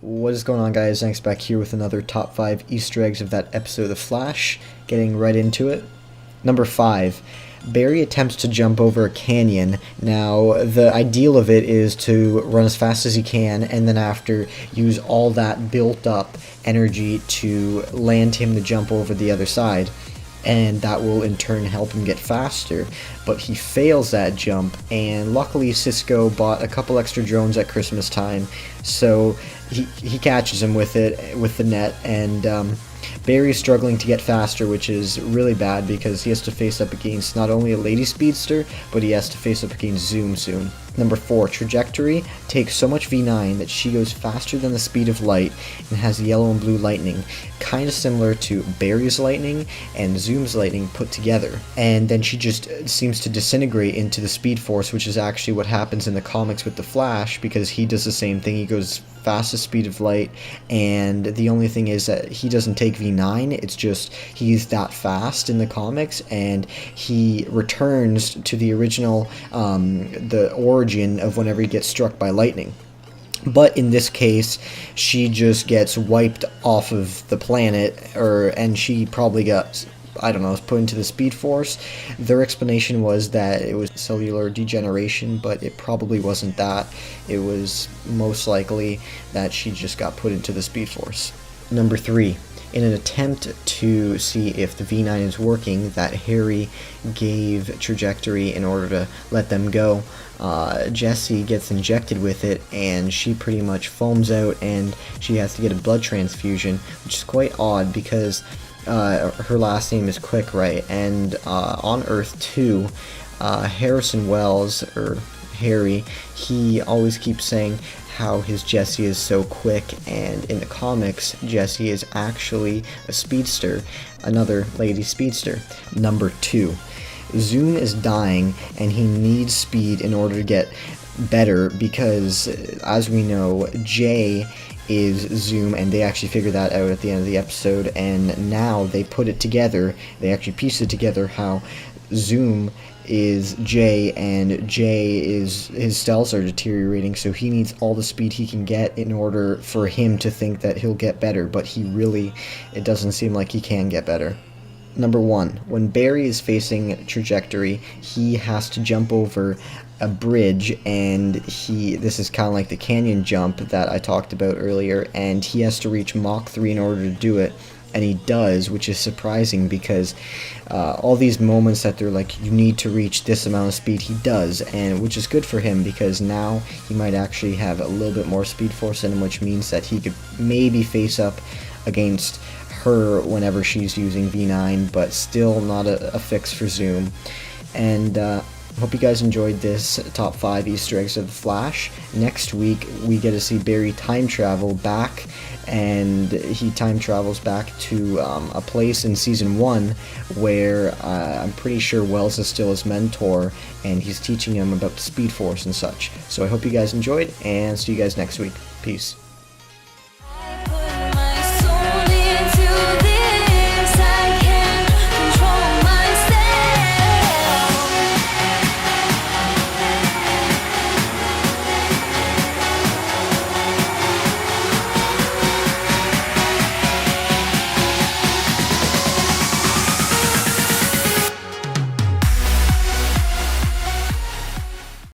What is going on, guys? Thanks, back here with another top 5 Easter eggs of that episode of The Flash. Getting right into it. Number 5. Barry attempts to jump over a canyon. Now, the ideal of it is to run as fast as he can, and then after, use all that built up energy to land him to jump over the other side. And that will in turn help him get faster. But he fails that jump, and luckily Cisco bought a couple extra drones at Christmas time, so he catches him with it, with the net, and Barry's struggling to get faster, which is really bad because he has to face up against not only a lady speedster, but he has to face up against Zoom soon. Number 4, Trajectory takes so much V9 that she goes faster than the speed of light and has yellow and blue lightning, kind of similar to Barry's lightning and Zoom's lightning put together. And then she just seems to disintegrate into the Speed Force, which is actually what happens in the comics with the Flash, because he does the same thing. He goes fastest speed of light, and the only thing is that he doesn't take V9, it's just he's that fast in the comics, and he returns to the original, the origin of whenever he gets struck by lightning. But in this case, she just gets wiped off of the planet, and she probably got, I don't know, put into the Speed Force. Their explanation was that it was cellular degeneration, but it probably wasn't that. It was most likely that she just got put into the Speed Force. Number 3. In an attempt to see if the V9 is working that Harry gave Trajectory in order to let them go, Jessie gets injected with it, and she pretty much foams out, and she has to get a blood transfusion, which is quite odd because her last name is Quick, right? And on Earth 2, Harrison Wells, or Harry, he always keeps saying how his Jessie is so quick, and in the comics, Jessie is actually a speedster, another lady speedster. Number 2. Zoom is dying, and he needs speed in order to get better because, as we know, Jay is Zoom, and they actually figure that out at the end of the episode, and now they put it together, they actually piece it together how Zoom is Jay, and Jay is, his cells are deteriorating, so he needs all the speed he can get in order for him to think that he'll get better, but it doesn't seem like he can get better. Number 1, when Barry is facing Trajectory, he has to jump over a bridge, and this is kind of like the canyon jump that I talked about earlier, and he has to reach Mach 3 in order to do it, and he does, which is surprising because all these moments that they're like, you need to reach this amount of speed, he does, and which is good for him because now he might actually have a little bit more Speed Force in him, which means that he could maybe face up against her whenever she's using V9, but still not a fix for Zoom. And hope you guys enjoyed this top 5 Easter eggs of The Flash. Next week we get to see Barry time travel back, and he time travels back to a place in season 1 where I'm pretty sure Wells is still his mentor, and he's teaching him about the Speed Force and such. So I hope you guys enjoyed, and see you guys next week. Peace.